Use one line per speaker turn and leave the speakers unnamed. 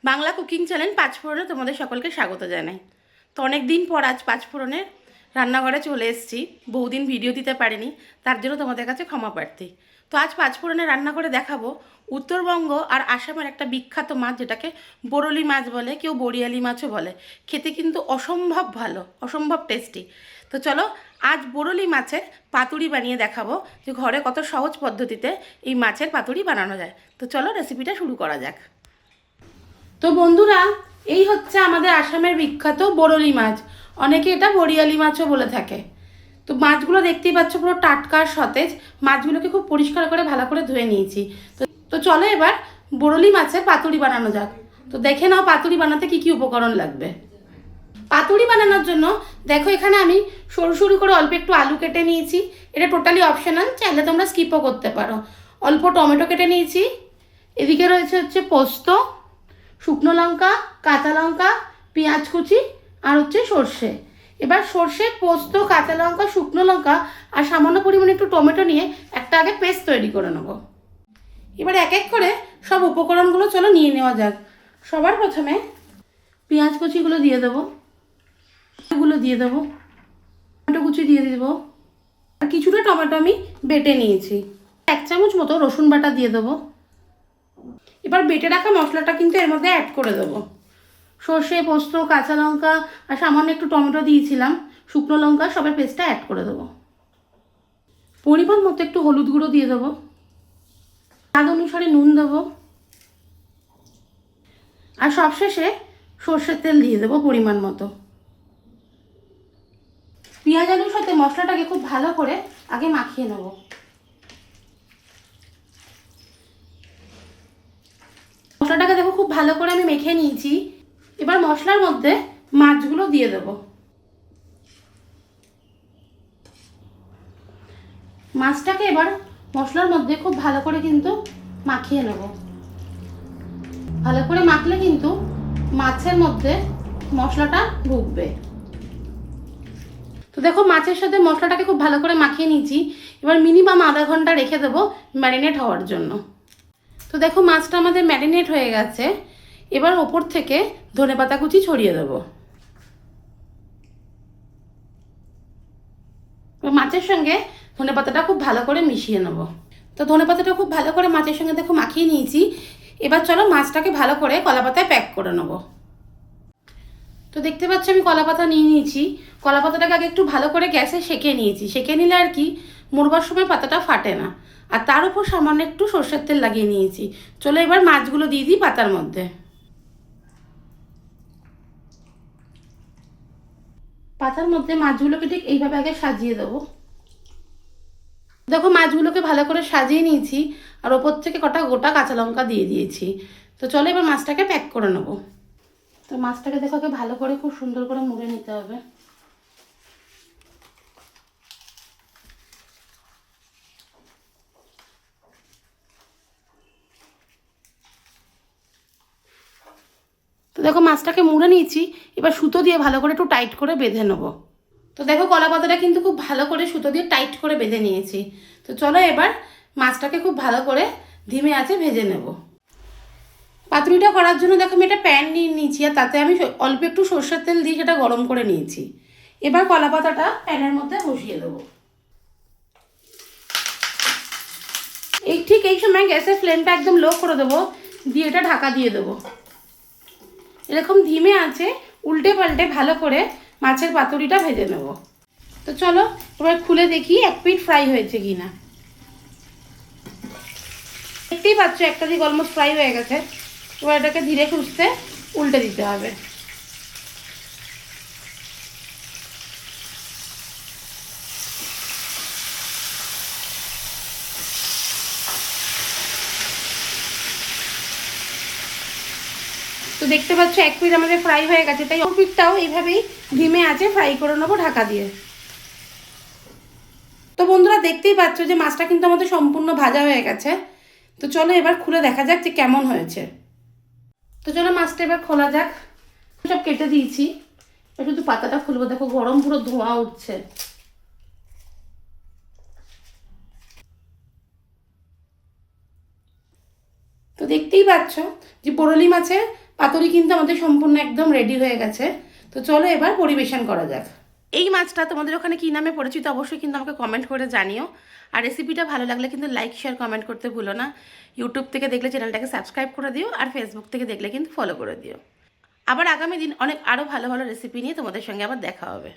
Bangla cooking channel পাঁচফোড়নে তোমাদের সকলকে স্বাগত জানাই। তো অনেক দিন পর আজ পাঁচফোড়নের রান্নাঘরে চলে এসেছি। বহুদিন ভিডিও দিতে পারিনি, তার জন্য তোমাদের কাছে ক্ষমা প্রার্থী। তো আজ পাঁচফোড়নের রান্নাঘরে দেখাবো উত্তরবঙ্গ আর আসামের একটা বিখ্যাত মাছ, যেটাকে বরলি মাছ বলে, কেউ বরিয়ালি মাছও বলে। খেতে কিন্তু অসম্ভব ভালো, অসম্ভব টেস্টি। তো চলো আজ বরলি মাছের পাতুরি বানিয়ে দেখাবো, যে ঘরে কত সহজ পদ্ধতিতে এই মাছের পাতুরি বানানো যায়। তো চলো রেসিপিটা শুরু করা যাক। তো বন্ধুরা, এই হচ্ছে আমাদের আসামের বিখ্যাত বরলি মাছ। অনেকে এটা বরিয়ালি মাছও বলে থাকে। তো মাছগুলো দেখতেই পাচ্ছ পুরো টাটকা সতেজ। মাছগুলোকে খুব পরিষ্কার করে ভালো করে ধুয়ে নিয়েছি। তো চলো এবার বরলি মাছের পাতুরি বানানো যাক। তো দেখে নাও পাতুরি বানাতে কি কি উপকরণ লাগবে। পাতুরি বানানোর জন্য দেখো এখানে আমি সরু সরু করে অল্প একটু আলু কেটে নিয়েছি। এটা টোটালি অপশনাল, চাইলে তোমরা স্কিপও করতে পারো। অল্প টমেটো কেটে নিয়েছি। এদিকে রয়েছে হচ্ছে পোস্ত, শুকনো লঙ্কা, কাঁচা লঙ্কা, পেঁয়াজ কুচি আর হচ্ছে সর্ষে। এবার সর্ষে, পোস্ত, কাঁচা লঙ্কা, শুকনো লঙ্কা আর সামান্য পরিমাণে একটু টমেটো নিয়ে একটা আগে পেস্ট তৈরি করে নেব। এবার এক এক করে সব উপকরণগুলো চলো নিয়ে নেওয়া যাক। সবার প্রথমে পেঁয়াজ কুচিগুলো দিয়ে দেবো, দিয়ে দেবো, টমেটো কুচি দিয়ে দেবো, আর কিছুটা টমেটো আমি বেটে নিয়েছি। 1 চামচ মতো রসুন বাটা দিয়ে দেবো। এবার বেটে রাখা মশলাটা কিন্তু এর মধ্যে অ্যাড করে দেবো। সর্ষে, পোস্ত, কাঁচা লঙ্কা আর সামান্য একটু টমেটো দিয়েছিলাম, শুকনো লঙ্কা, সবের পেস্টটা অ্যাড করে দেবো। পরিমাণ মতো একটু হলুদ গুঁড়ো দিয়ে দেবো, স্বাদ অনুসারে নুন দেবো, আর সবশেষে সর্ষের তেল দিয়ে দেবো পরিমাণ মতো। পেঁয়াজ আলুর সাথে মশলাটাকে খুব ভালো করে আগে মাখিয়ে নেব। মশলাটাকে দেখো খুব ভালো করে আমি মেখে নিয়েছি। এবার মশলার মধ্যে মাছগুলো দিয়ে দেবো। মাছটাকে এবার মশলার মধ্যে খুব ভালো করে কিন্তু মাখিয়ে নেব। ভালো করে মাখলে কিন্তু মাছের মধ্যে মশলাটা ঢুকবে। তো দেখো মাছের সাথে মশলাটাকে খুব ভালো করে মাখিয়ে নিয়েছি। এবার মিনিমাম আধা ঘন্টা রেখে দেবো ম্যারিনেট হওয়ার জন্য। তো দেখো মাছটা আমাদের ম্যারিনেট হয়ে গেছে। এবার ওপর থেকে ধনেপাতা কুচি ছড়িয়ে দেবো। মাছের সঙ্গে ধনেপাতাটা খুব ভালো করে মিশিয়ে নেব। তো ধনেপাতাটা খুব ভালো করে মাছের সঙ্গে দেখো মাখিয়ে নিয়েছি। এবার চলো মাছটাকে ভালো করে কলাপাতায় প্যাক করে নেব। তো দেখতে পাচ্ছ আমি কলাপাতা নিয়ে নিয়েছি। কলাপাতাটাকে আগে একটু ভালো করে গ্যাসে সেঁকে নিয়েছি। সেঁকে নিলে আর কি মোড়বার সময় পাতাটা ফাটে না। আর তার উপর সামান্য একটু সর্ষের তেল লাগিয়ে নিয়েছি। চলো এবার মাছগুলো দিয়ে দিই পাতার মধ্যে। পাতার মধ্যে মাছগুলোকে ঠিক এইভাবে আগে সাজিয়ে দেবো। দেখো মাছগুলোকে ভালো করে সাজিয়ে নিয়েছি, আর ওপর থেকে কটা গোটা কাঁচা লঙ্কা দিয়ে দিয়েছি। তো চলো এবার মাছটাকে প্যাক করে নেবো। তো মাছটাকে দেখো ভালো করে খুব সুন্দর করে মুড়ে নিতে হবে। তো দেখো মাছটাকে মুড়ে নিয়েছি। এবার সুতো দিয়ে ভালো করে একটু টাইট করে বেঁধে নেবো। তো দেখো কলা পাতাটা কিন্তু খুব ভালো করে সুতো দিয়ে টাইট করে বেঁধে নিয়েছি। তো চলো এবার মাছটাকে খুব ভালো করে ধিমে আঁচে ভেজে নেব। পাতুরিটা করার জন্য দেখো আমি একটা প্যান নিয়ে নিয়েছি, আর তাতে আমি অল্প একটু সর্ষের তেল দিয়ে সেটা গরম করে নিয়েছি। এবার কলা পাতাটা প্যানের মধ্যে বসিয়ে দেবো। ঠিক এই সময় গ্যাসের ফ্লেমটা একদম লো করে দেবো, দিয়ে এটা ঢাকা দিয়ে দেবো। এরকম ধিমে আঁচে উল্টে পাল্টে ভালো করে মাছের পাতুরিটা ভেজে নেব। তো চলো এবার খুলে দেখি এক পিঠ ফ্রাই হয়েছে কিনা। দেখতেই পাচ্ছ একটা দিক অলমোস্ট ফ্রাই হয়ে গেছে। এবার এটাকে ধীরে সুস্থে উল্টে দিতে হবে। তো দেখতে পাচ্ছ এক পিঠ আমাদের ফ্রাই হয়ে গেছে, তাই অপর পিঠটাও এইভাবেই ধিমে আঁচে ফ্রাই করে নেবো ঢাকা দিয়ে। তো বন্ধুরা দেখতেই পাচ্ছ যে মাছটা কিন্তু আমাদের সম্পূর্ণ ভাজা হয়ে গেছে। তো চলো এবার খুলে দেখা যাক যে কেমন হয়েছে। তো চলো মাছটা এবার খোলা যাক। সব কেটে দিয়েছি, শুধু পাতাটা খুলবো। দেখো গরম পুরো ধোঁয়া উঠছে। তো দেখতেই পাচ্ছ যে বরলি মাছের পাতুরি কিন্তু আমাদের সম্পূর্ণ একদম রেডি হয়ে গেছে। তো চলো এবার পরিবেশন করা যাক। এই মাছটা তোমাদের ওখানে কী নামে পরিচিত অবশ্যই কিন্তু আমাকে কমেন্ট করে জানিও। আর রেসিপিটা ভালো লাগলে কিন্তু লাইক শেয়ার কমেন্ট করতে ভুলো না। ইউটিউব থেকে দেখলে চ্যানেলটাকে সাবস্ক্রাইব করে দিও, আর ফেসবুক থেকে দেখলে কিন্তু ফলো করে দিও। আবার আগামী দিন অনেক আরও ভালো ভালো রেসিপি নিয়ে তোমাদের সঙ্গে আবার দেখা হবে।